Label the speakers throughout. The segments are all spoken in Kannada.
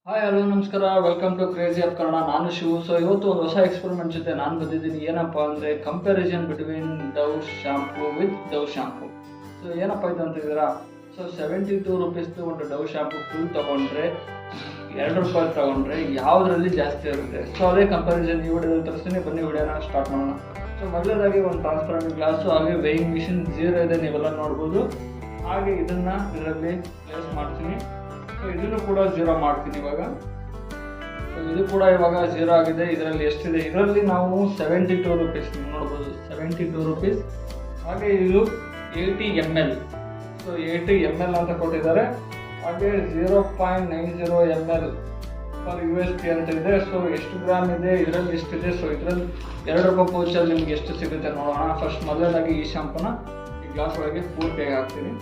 Speaker 1: ಹಾಯ್ ಹಲೋ ನಮಸ್ಕಾರ, welcome to crazy of Kannada. ನಾನು ಶಿವು. ಸೊ ಇವತ್ತು ಒಂದು ಹೊಸ ಎಕ್ಸ್ಪೆರಿಮೆಂಟ್ ಜೊತೆ ನಾನು ಬಂದಿದ್ದೀನಿ. ಏನಪ್ಪ ಅಂದರೆ comparison between Dove shampoo with Dove shampoo. So ಏನಪ್ಪ ಇದು ಅಂತಿದ್ದೀರಾ? ಸೊ 72 ರುಪೀಸ್ದು ಒಂದು ಡವ್ ಶಾಂಪೂ ಫುಲ್ ತೊಗೊಂಡ್ರೆ, 2 ರೂಪಾಯಿ ತೊಗೊಂಡ್ರೆ ಯಾವುದರಲ್ಲಿ ಜಾಸ್ತಿ ಇರುತ್ತೆ? ಸೊ ಅದೇ ಕಂಪ್ಯಾರಿಸನ್ ಈ ವಿಡಿಯೋದಲ್ಲಿ ತರಿಸ್ತೀನಿ. ಬನ್ನಿ ವಿಡಿಯೋನ ಸ್ಟಾರ್ಟ್ ಮಾಡೋಣ. ಸೊ ಮೊದಲನೇದಾಗಿ ಒಂದು ಟ್ರಾನ್ಸ್ಪರೆಂಟ್ ಗ್ಲಾಸು, ಹಾಗೆ ವೇಯಿಂಗ್ ಮಿಷಿನ್ ಝೀರೋ ಇದೆ, ನೀವೆಲ್ಲ ನೋಡ್ಬೋದು. ಹಾಗೆ ಇದನ್ನು ಇದರಲ್ಲಿ ಪ್ಲೇಸ್ ಮಾಡ್ತೀನಿ. ಸೊ ಇದನ್ನು ಕೂಡ ಝೀರೋ ಮಾಡ್ತೀನಿ ಇವಾಗ. ಸೊ ಇದು ಕೂಡ ಇವಾಗ ಝೀರೋ ಆಗಿದೆ. ಇದರಲ್ಲಿ ಎಷ್ಟಿದೆ? ಇದರಲ್ಲಿ ನಾವು 72 ರುಪೀಸ್ ನೋಡ್ಬೋದು, 72 ರುಪೀಸ್. ಹಾಗೆ ಇದು 80 ml. ಸೊ 80 ml ಅಂತ ಕೊಟ್ಟಿದ್ದಾರೆ. ಹಾಗೆ 0.90 ml ಫಾರ್ USP ಅಂತ ಇದೆ. ಸೊ ಎಷ್ಟು ಗ್ರಾಮ್ ಇದೆ, ಇದರಲ್ಲಿ ಎಷ್ಟಿದೆ? ಸೊ ಇದರಲ್ಲಿ 2 ರೂಪಾಯಿ ಪೌಚಲ್ಲಿ ನಿಮ್ಗೆ ಎಷ್ಟು ಸಿಗುತ್ತೆ ನೋಡೋಣ. ಫಸ್ಟ್ ಮೊದಲನೇದಾಗಿ ಈ ಶಾಂಪೂನ ಈ ಗ್ಲಾಸ್ ಒಳಗೆ ಪೂರ್ತಿಯಾಗಿ ಹಾಕ್ತೀನಿ.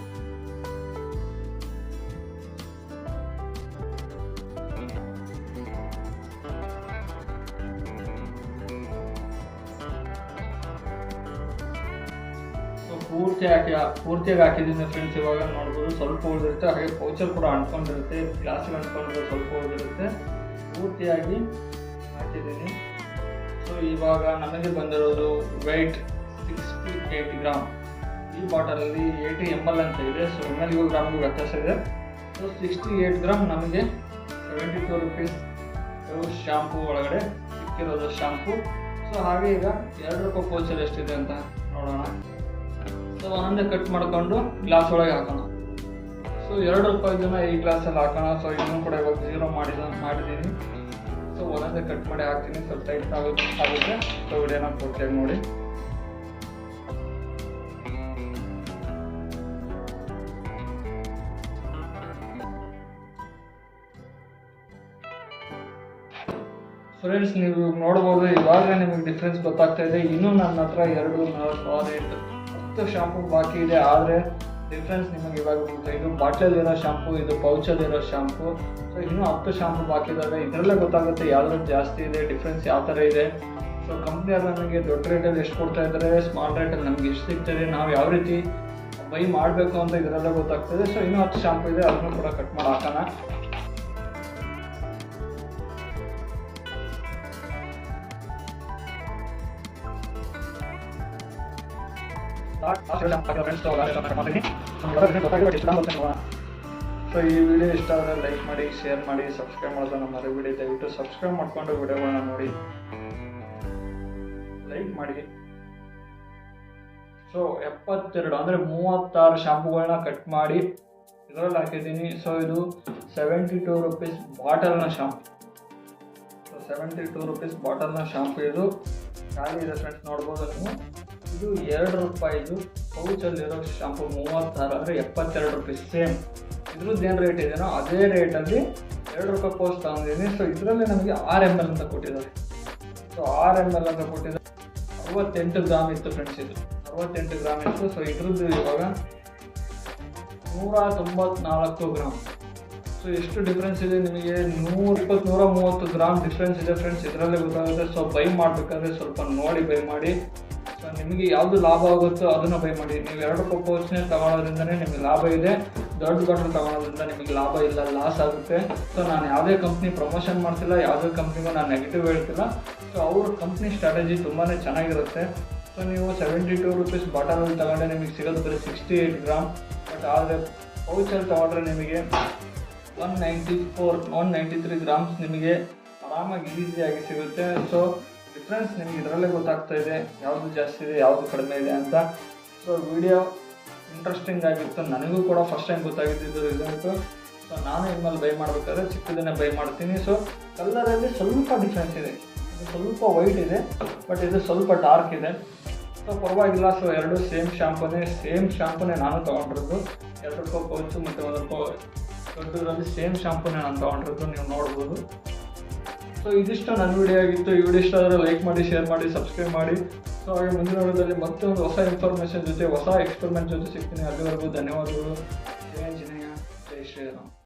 Speaker 1: ಪೂರ್ತಿಯಾಗಿ ಹಾಕಿದ್ದೀನಿ ಫ್ರೆಂಡ್ಸ್. ಇವಾಗ ನೋಡ್ಬೋದು ಸ್ವಲ್ಪ ಉಳಿದಿರುತ್ತೆ. ಹಾಗೆ ಪೌಚರ್ ಕೂಡ ಅಂಟ್ಕೊಂಡಿರುತ್ತೆ, ಗ್ಲಾಸಿಗೆ ಅಂಟ್ಕೊಂಡಿರೋ ಸ್ವಲ್ಪ ಉಳಿದಿರುತ್ತೆ. ಪೂರ್ತಿಯಾಗಿ ಹಾಕಿದ್ದೀನಿ. ಸೊ ಇವಾಗ ನಮಗೆ ಬಂದಿರೋದು ವೆಯ್ಟ್ 68 ಗ್ರಾಮ್. ಈ ಬಾಟಲಲ್ಲಿ 80 ml ಅಂತ ಇದೆ. ಸೊ MLಗೂ ಗ್ರಾಮ್ಗೂ ವ್ಯತ್ಯಾಸ ಇದೆ. ಸೊ 68 ಗ್ರಾಮ್ ನಮಗೆ 72 ರುಪೀಸ್ ಶಾಂಪೂ ಒಳಗಡೆ ಸಿಕ್ಕಿರೋದು ಶಾಂಪೂ. ಸೊ ಹಾಗೆ ಈಗ 2 ರೂಪಾಯಿ ಪೌಚರ್ ಎಷ್ಟಿದೆ ಅಂತ ನೋಡೋಣ. ಸೊ ಒಂದೊಂದೇ ಕಟ್ ಮಾಡಿಕೊಂಡು ಗ್ಲಾಸ್ ಒಳಗೆ ಹಾಕೋಣ. ಸೊ 2 ರೂಪಾಯಿದನ್ನ ಈ ಗ್ಲಾಸಲ್ಲಿ ಹಾಕೋಣ. ಸೊ ಇದನ್ನು ಕೂಡ ಇವಾಗ ಝೀರೋ ಮಾಡಿದ್ದೀನಿ. ಸೊ ಒಂದೊಂದೇ ಕಟ್ ಮಾಡಿ ಹಾಕ್ತೀನಿ. ಸ್ವಲ್ಪ ಟೈಟ್ ಆಗುತ್ತೆ. ಸೊ ವಿಡಿಯೋನ ಪೂರ್ತಿಯಾಗಿ ನೋಡಿ. ಫ್ರೆಂಡ್ಸ್, ನೀವು ನೋಡ್ಬೋದು, ಇವಾಗ ನಿಮಗೆ ಡಿಫ್ರೆನ್ಸ್ ಗೊತ್ತಾಗ್ತಾ ಇದೆ. ಇನ್ನೂ ನನ್ನ ಹತ್ರ 2, 4, 6, 8, 10 ಶಾಂಪೂ ಬಾಕಿ ಇದೆ. ಆದರೆ ಡಿಫ್ರೆನ್ಸ್ ನಿಮಗೆ ಇವಾಗ ಗೊತ್ತಾ. ಇದು ಬಾಟಲಲ್ಲಿರೋ ಶಾಂಪೂ, ಇದು ಪೌಚಲ್ಲಿರೋ ಶಾಂಪೂ. ಸೊ ಇನ್ನೂ 10 ಶಾಂಪೂ ಬಾಕಿ ಇದ್ದಾವೆ. ಇದರಲ್ಲೇ ಗೊತ್ತಾಗುತ್ತೆ ಯಾವ್ದ್ರಲ್ಲಿ ಜಾಸ್ತಿ ಇದೆ, ಡಿಫ್ರೆನ್ಸ್ ಯಾವ ಥರ ಇದೆ. ಸೊ ಕಂಪ್ನಿಯವ್ರು ನಮಗೆ ದೊಡ್ಡ ರೇಟಲ್ಲಿ ಎಷ್ಟು ಕೊಡ್ತಾ ಇದ್ದಾರೆ, ಸ್ಮಾಲ್ ರೇಟಲ್ಲಿ ನಮಗೆ ಎಷ್ಟು ಸಿಗ್ತದೆ, ನಾವು ಯಾವ ರೀತಿ ಬೈ ಮಾಡಬೇಕು ಅಂತ ಇದರಲ್ಲೇ ಗೊತ್ತಾಗ್ತದೆ. ಸೊ ಇನ್ನೂ 10 ಶಾಂಪೂ ಇದೆ, ಅದನ್ನು ಕೂಡ ಕಟ್ ಮಾಡಿ ಹಾಕೋಣ. ಸೊ ಈ ವಿಡಿಯೋ ಇಷ್ಟ ಆದರೆ ಲೈಕ್ ಮಾಡಿ, ಶೇರ್ ಮಾಡಿ, ಸಬ್ಸ್ಕ್ರೈಬ್ ಮಾಡೋದನ್ನ ಮರಿಬೇಡಿ. ದಯವಿಟ್ಟು ಸಬ್ಸ್ಕ್ರೈಬ್ ಮಾಡಿಕೊಂಡು ವಿಡಿಯೋಗಳನ್ನ ನೋಡಿ, ಲೈಕ್ ಮಾಡಿ. ಸೊ 72 ಅಂದರೆ 36 ಶಾಂಪೂಗಳನ್ನ ಕಟ್ ಮಾಡಿ ಇದರಲ್ಲಿ ಹಾಕಿದ್ದೀನಿ. ಸೊ ಇದು 72 ರುಪೀಸ್ ಬಾಟಲ್ನ ಶಾಂಪು. ಸೊ 72 ರುಪೀಸ್ ಬಾಟಲ್ನ ಶಾಂಪು ಇದು ಖಾಲಿ ಇದೆ ಫ್ರೆಂಡ್ಸ್, ನೋಡ್ಬೋದು ನೀವು. ಇದು 2 ರೂಪಾಯಿದು ಪೌಚಲ್ಲಿರೋ ಶಾಂಪು 36 ಅಂದರೆ 72 ರುಪೀಸ್. ಸೇಮ್ ಇದ್ರದ್ದು ಏನು ರೇಟ್ ಇದೆಯೋ ಅದೇ ರೇಟಲ್ಲಿ 2 ರೂಪಾಯಿ ಪೌಚ್ ತಗೊಂಡಿದ್ದೀನಿ. ಸೊ ಇದರಲ್ಲಿ ನಮಗೆ 6 ml ಅಂತ ಕೊಟ್ಟಿದ್ದಾರೆ. ಸೊ 6 ml ಅಂತ ಕೊಟ್ಟಿದ್ದಾರೆ. 68 ಗ್ರಾಮ್ ಇತ್ತು ಫ್ರೆಂಡ್ಸ್, ಇದು 68 ಗ್ರಾಮ್ ಇತ್ತು. ಸೊ ಇದ್ರದ್ದು ಇವಾಗ 194 ಗ್ರಾಮ್. ಸೊ ಎಷ್ಟು ಡಿಫ್ರೆನ್ಸ್ ಇದೆ ನಿಮಗೆ? 120, 130 ಗ್ರಾಮ್ ಡಿಫ್ರೆನ್ಸ್ ಇದೆ ಫ್ರೆಂಡ್ಸ್. ಇದರಲ್ಲೇ ಗೊತ್ತಾಗುತ್ತೆ. ಸೊ ಬೈ ಮಾಡಬೇಕಾದ್ರೆ ಸ್ವಲ್ಪ ನೋಡಿ ಬೈ ಮಾಡಿ. ಸೊ ನಿಮಗೆ ಯಾವುದು ಲಾಭ ಆಗುತ್ತೋ ಅದನ್ನು ಬೈ ಮಾಡಿ. ನೀವು 2 ರೂಪಾಯಿ ಪೌಚ್ನೇ ತಗೊಳ್ಳೋದ್ರಿಂದನೇ ನಿಮಗೆ ಲಾಭ ಇದೆ. ದೊಡ್ಡ ಬಾಟಲ್ ತಗೊಳ್ಳೋದ್ರಿಂದ ನಿಮಗೆ ಲಾಭ ಇಲ್ಲ, ಲಾಸ್ ಆಗುತ್ತೆ. ಸೊ ನಾನು ಯಾವುದೇ ಕಂಪ್ನಿ ಪ್ರಮೋಷನ್ ಮಾಡ್ತಿಲ್ಲ, ಯಾವುದೇ ಕಂಪ್ನಿಗೂ ನಾನು ನೆಗೆಟಿವ್ ಹೇಳ್ತಿಲ್ಲ. ಸೊ ಅವ್ರ ಕಂಪ್ನಿ ಸ್ಟ್ರಾಟಜಿ ತುಂಬಾ ಚೆನ್ನಾಗಿರುತ್ತೆ. ಸೊ ನೀವು 72 ರುಪೀಸ್ ಬಾಟಲಲ್ಲಿ ತಗೊಂಡ್ರೆ ನಿಮಗೆ ಸಿಗೋದು ಬರೀ 68 ಗ್ರಾಮ್. ಬಟ್ ಆದರೆ ಪೌಚಲ್ಲಿ ತಗೊಂಡ್ರೆ ನಿಮಗೆ 193 ಗ್ರಾಮ್ಸ್ ನಿಮಗೆ ಆರಾಮಾಗಿ ಈಸಿಯಾಗಿ ಸಿಗುತ್ತೆ. ಸೊ ಡಿಫ್ರೆನ್ಸ್ ನಿಮಗೆ ಇದರಲ್ಲೇ ಗೊತ್ತಾಗ್ತಾ ಇದೆ, ಯಾವುದು ಜಾಸ್ತಿ ಇದೆ, ಯಾವುದು ಕಡಿಮೆ ಇದೆ ಅಂತ. ಸೊ ವಿಡಿಯೋ ಇಂಟ್ರೆಸ್ಟಿಂಗ್ ಆಗಿತ್ತು. ನನಗೂ ಕೂಡ ಫಸ್ಟ್ ಟೈಮ್ ಗೊತ್ತಾಗಿದ್ದು ರಿಸಲ್ಟು. ಸೊ ನಾನು ಇನ್ಮೇಲೆ ಬೈ ಮಾಡಬೇಕಾದ್ರೆ ಚಿಕ್ಕದನ್ನೇ ಬೈ ಮಾಡ್ತೀನಿ. ಸೊ ಕಲರಲ್ಲಿ ಸ್ವಲ್ಪ ಡಿಫ್ರೆನ್ಸ್ ಇದೆ. ಇದು ಸ್ವಲ್ಪ ವೈಟ್ ಇದೆ, ಬಟ್ ಇದು ಸ್ವಲ್ಪ ಡಾರ್ಕ್ ಇದೆ. ಸೊ ಪರವಾಗಿಲ್ಲ. ಸೊ 2 ಸೇಮ್ ಶಾಂಪೂನೇ ನಾನು ತೊಗೊಂಡಿರೋದು. 2 ರೂಪಾಯಿ ಪೌಚು ಮತ್ತು 1 ರೂಪಾಯಿ ದೊಡ್ಡದರಲ್ಲಿ ಸೇಮ್ ಶಾಂಪೂನೇ ನಾನು ತೊಗೊಂಡಿರೋದು, ನೀವು ನೋಡ್ಬೋದು. ಸೊ ಇದಿಷ್ಟು ನನ್ನ ವಿಡಿಯೋ ಆಗಿತ್ತು. ಈ ವಿಡಿಯೋ ಇಷ್ಟ ಆದರೆ ಲೈಕ್ ಮಾಡಿ, ಶೇರ್ ಮಾಡಿ, ಸಬ್ಸ್ಕ್ರೈಬ್ ಮಾಡಿ. ಸೊ ಹಾಗೆ ಮುಂದಿನ ವಿಡಿಯೋದಲ್ಲಿ ಮತ್ತೆ ಒಂದು ಹೊಸ ಇನ್ಫಾರ್ಮೇಷನ್ ಜೊತೆ, ಹೊಸ ಎಕ್ಸ್ಪೆರಿಮೆಂಟ್ ಜೊತೆ ಸಿಗ್ತೀನಿ. ಅಲ್ಲಿವರೆಗೂ ಧನ್ಯವಾದಗಳು. ಜೈ ಆಂಜನೇಯ, ಜೈ ಶ್ರೀರಾಮ್.